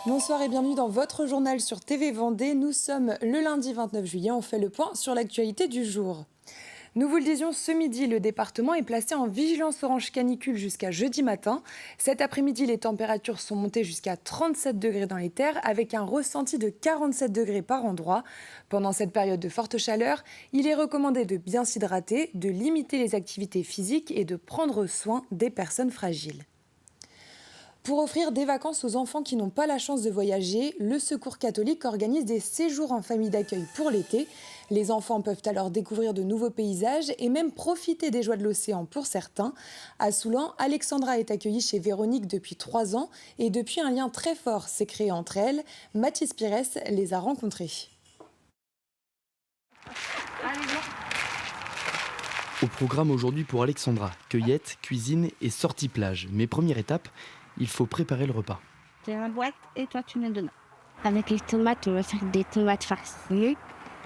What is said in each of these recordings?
Bonsoir et bienvenue dans votre journal sur TV Vendée. Nous sommes le lundi 29 juillet, on fait le point sur l'actualité du jour. Nous vous le disions, ce midi, le département est placé en vigilance orange canicule jusqu'à jeudi matin. Cet après-midi, les températures sont montées jusqu'à 37 degrés dans les terres, avec un ressenti de 47 degrés par endroit. Pendant cette période de forte chaleur, il est recommandé de bien s'hydrater, de limiter les activités physiques et de prendre soin des personnes fragiles. Pour offrir des vacances aux enfants qui n'ont pas la chance de voyager, le Secours catholique organise des séjours en famille d'accueil pour l'été. Les enfants peuvent alors découvrir de nouveaux paysages et même profiter des joies de l'océan pour certains. À Soulan, Alexandra est accueillie chez Véronique depuis 3 ans et depuis un lien très fort s'est créé entre elles. Mathis Pires les a rencontrés. Au programme aujourd'hui pour Alexandra, cueillette, cuisine et sortie plage. Mais première étape, il faut préparer le repas. J'ai la boîte et toi tu mets dedans. Avec les tomates, on va faire des tomates farcies.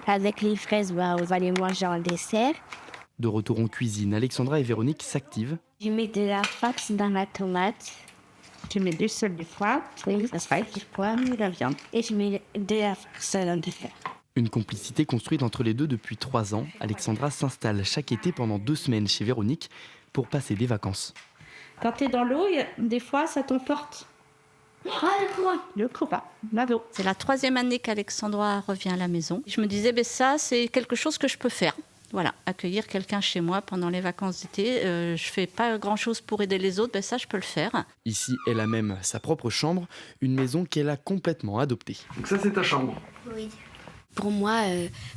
Avec les fraises, on va les manger en dessert. De retour en cuisine, Alexandra et Véronique s'activent. Je mets de la farce dans la tomate. Je mets du sel, du poivre, la farce, du poivre et la viande. Et je mets de la farce dans le dessert. Une complicité construite entre les deux depuis 3 ans. Alexandra s'installe chaque été pendant 2 semaines chez Véronique pour passer des vacances. Quand tu es dans l'eau, des fois, ça t'emporte. Le courant, l'eau. C'est la 3e année qu'Alexandra revient à la maison. Je me disais, ça, c'est quelque chose que je peux faire. Voilà, accueillir quelqu'un chez moi pendant les vacances d'été. Je ne fais pas grand-chose pour aider les autres, ça, je peux le faire. Ici, elle a même sa propre chambre, une maison qu'elle a complètement adoptée. Donc ça, c'est ta chambre? Oui. Pour moi,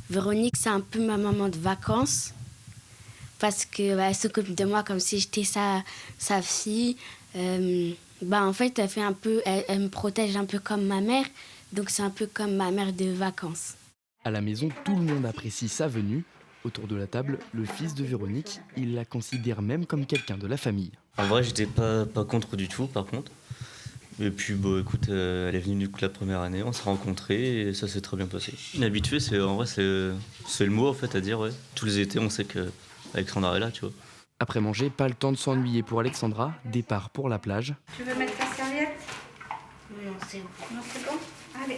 Véronique, c'est un peu ma maman de vacances. Parce qu'elle s'occupe de moi comme si j'étais sa fille. En fait, elle me protège un peu comme ma mère. Donc c'est un peu comme ma mère de vacances. À la maison, tout le monde apprécie sa venue. Autour de la table, le fils de Véronique, il la considère même comme quelqu'un de la famille. En vrai, j'étais pas contre du tout, par contre. Et puis, écoute, elle est venue du coup la première année, on s'est rencontrés et ça s'est très bien passé. Inhabitué, c'est le mot en fait à dire, ouais. Tous les étés, on sait que Alexandra est là, tu vois. Après manger, pas le temps de s'ennuyer pour Alexandra, départ pour la plage. Tu veux mettre ta serviette? Non, c'est bon. Non, c'est bon. Allez.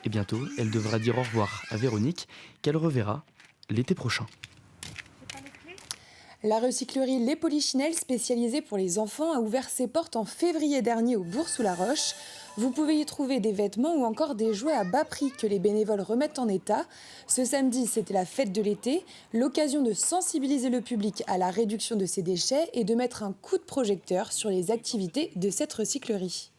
Et bientôt, elle devra dire au revoir à Véronique, qu'elle reverra l'été prochain. La recyclerie Les Polichinelles, spécialisée pour les enfants, a ouvert ses portes en février dernier au Bourg-sous-la-Roche. Vous pouvez y trouver des vêtements ou encore des jouets à bas prix que les bénévoles remettent en état. Ce samedi, c'était la fête de l'été, l'occasion de sensibiliser le public à la réduction de ses déchets et de mettre un coup de projecteur sur les activités de cette recyclerie.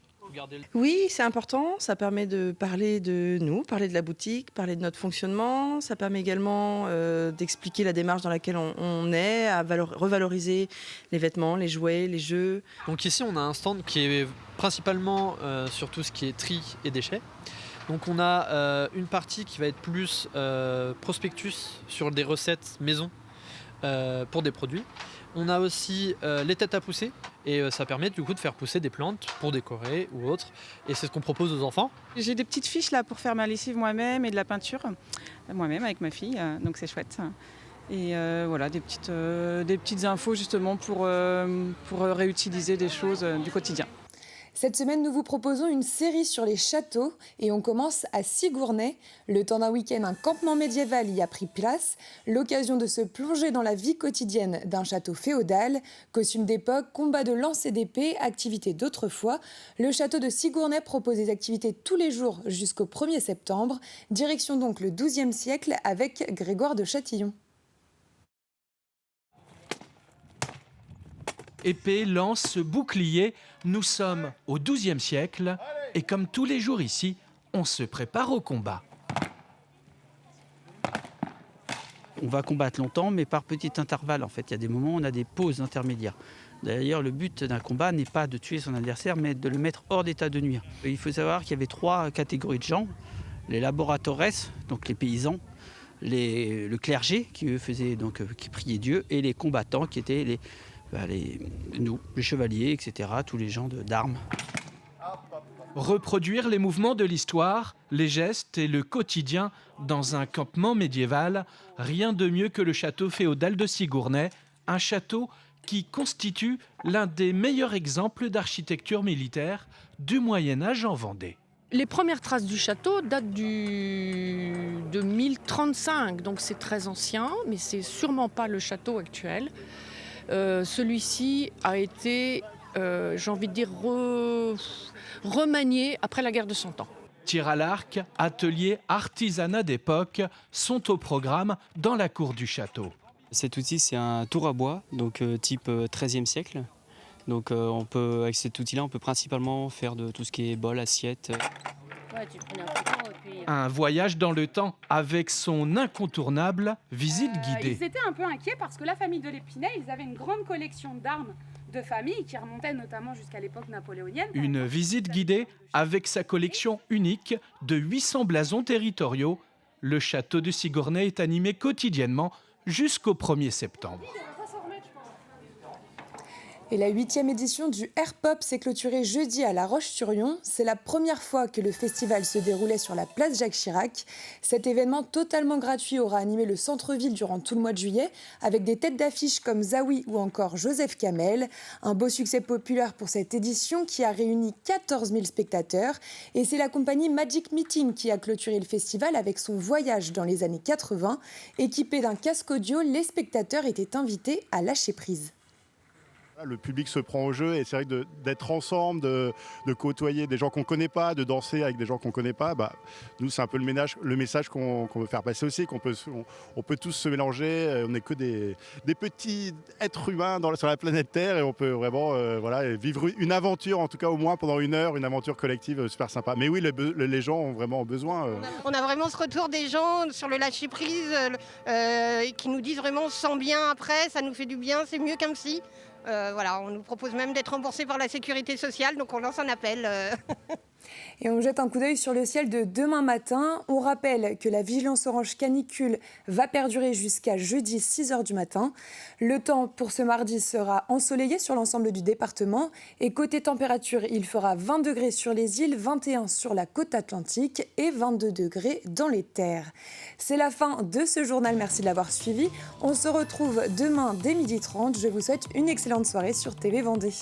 Oui, c'est important. Ça permet de parler de nous, parler de la boutique, parler de notre fonctionnement. Ça permet également d'expliquer la démarche dans laquelle on est, à revaloriser les vêtements, les jouets, les jeux. Donc ici, on a un stand qui est principalement sur tout ce qui est tri et déchets. Donc on a une partie qui va être plus prospectus sur des recettes maison pour des produits. On a aussi les têtes à pousser et ça permet du coup de faire pousser des plantes pour décorer ou autre. Et c'est ce qu'on propose aux enfants. J'ai des petites fiches là pour faire ma lessive moi-même et de la peinture moi-même avec ma fille, donc c'est chouette. Et voilà, des petites infos justement pour réutiliser des choses du quotidien. Cette semaine, nous vous proposons une série sur les châteaux et on commence à Sigourney. Le temps d'un week-end, un campement médiéval y a pris place. L'occasion de se plonger dans la vie quotidienne d'un château féodal. Costumes d'époque, combats de lance et d'épée, activités d'autrefois. Le château de Sigourney propose des activités tous les jours jusqu'au 1er septembre. Direction donc le XIIe siècle avec Grégoire de Châtillon. Épée, lance, bouclier, nous sommes au XIIe siècle et comme tous les jours ici, on se prépare au combat. On va combattre longtemps, mais par petits intervalles. En fait, il y a des moments où on a des pauses intermédiaires. D'ailleurs, le but d'un combat n'est pas de tuer son adversaire, mais de le mettre hors d'état de nuire. Il faut savoir qu'il y avait 3 catégories de gens. Les laboratores, donc les paysans, le clergé, qui eux qui priaient Dieu, et les combattants, qui étaient nous, les chevaliers, etc., tous les gens d'armes. Reproduire les mouvements de l'histoire, les gestes et le quotidien dans un campement médiéval, rien de mieux que le château féodal de Sigourney, un château qui constitue l'un des meilleurs exemples d'architecture militaire du Moyen-Âge en Vendée. Les premières traces du château datent de 1035, donc c'est très ancien, mais c'est sûrement pas le château actuel. Celui-ci a été, j'ai envie de dire, remanié après la guerre de 100 ans. Tir à l'arc, atelier, artisanat d'époque sont au programme dans la cour du château. Cet outil, c'est un tour à bois, donc type XIIIe siècle. Donc avec cet outil-là, on peut principalement faire de tout ce qui est bol, assiette. Un voyage dans le temps avec son incontournable visite guidée. Ils étaient un peu inquiets parce que la famille de l'Épinay, ils avaient une grande collection d'armes de famille qui remontait notamment jusqu'à l'époque napoléonienne. Une visite guidée avec sa collection unique de 800 blasons territoriaux. Le château de Sigornay est animé quotidiennement jusqu'au 1er septembre. Et la 8e édition du Air-Pop s'est clôturée jeudi à La Roche-sur-Yon. C'est la première fois que le festival se déroulait sur la place Jacques Chirac. Cet événement totalement gratuit aura animé le centre-ville durant tout le mois de juillet, avec des têtes d'affiche comme Zawi ou encore Joseph Kamel. Un beau succès populaire pour cette édition qui a réuni 14 000 spectateurs. Et c'est la compagnie Magic Meeting qui a clôturé le festival avec son voyage dans les années 80. Équipés d'un casque audio, les spectateurs étaient invités à lâcher prise. Le public se prend au jeu et c'est vrai que d'être ensemble, de côtoyer des gens qu'on ne connaît pas, de danser avec des gens qu'on ne connaît pas, nous c'est un peu le message qu'on veut faire passer aussi, qu'on peut tous se mélanger, on n'est que des petits êtres humains sur la planète Terre et on peut vraiment vivre une aventure, en tout cas au moins pendant 1 heure, une aventure collective super sympa. Mais oui, les gens ont vraiment besoin. On a vraiment ce retour des gens sur le lâcher prise qui nous disent vraiment on se sent bien après, ça nous fait du bien, c'est mieux qu'un psy. On nous propose même d'être remboursés par la sécurité sociale, donc on lance un appel. Et on jette un coup d'œil sur le ciel de demain matin. On rappelle que la vigilance orange canicule va perdurer jusqu'à jeudi 6h du matin. Le temps pour ce mardi sera ensoleillé sur l'ensemble du département. Et côté température, il fera 20 degrés sur les îles, 21 sur la côte atlantique et 22 degrés dans les terres. C'est la fin de ce journal. Merci de l'avoir suivi. On se retrouve demain dès 12h30. Je vous souhaite une excellente soirée sur TV Vendée.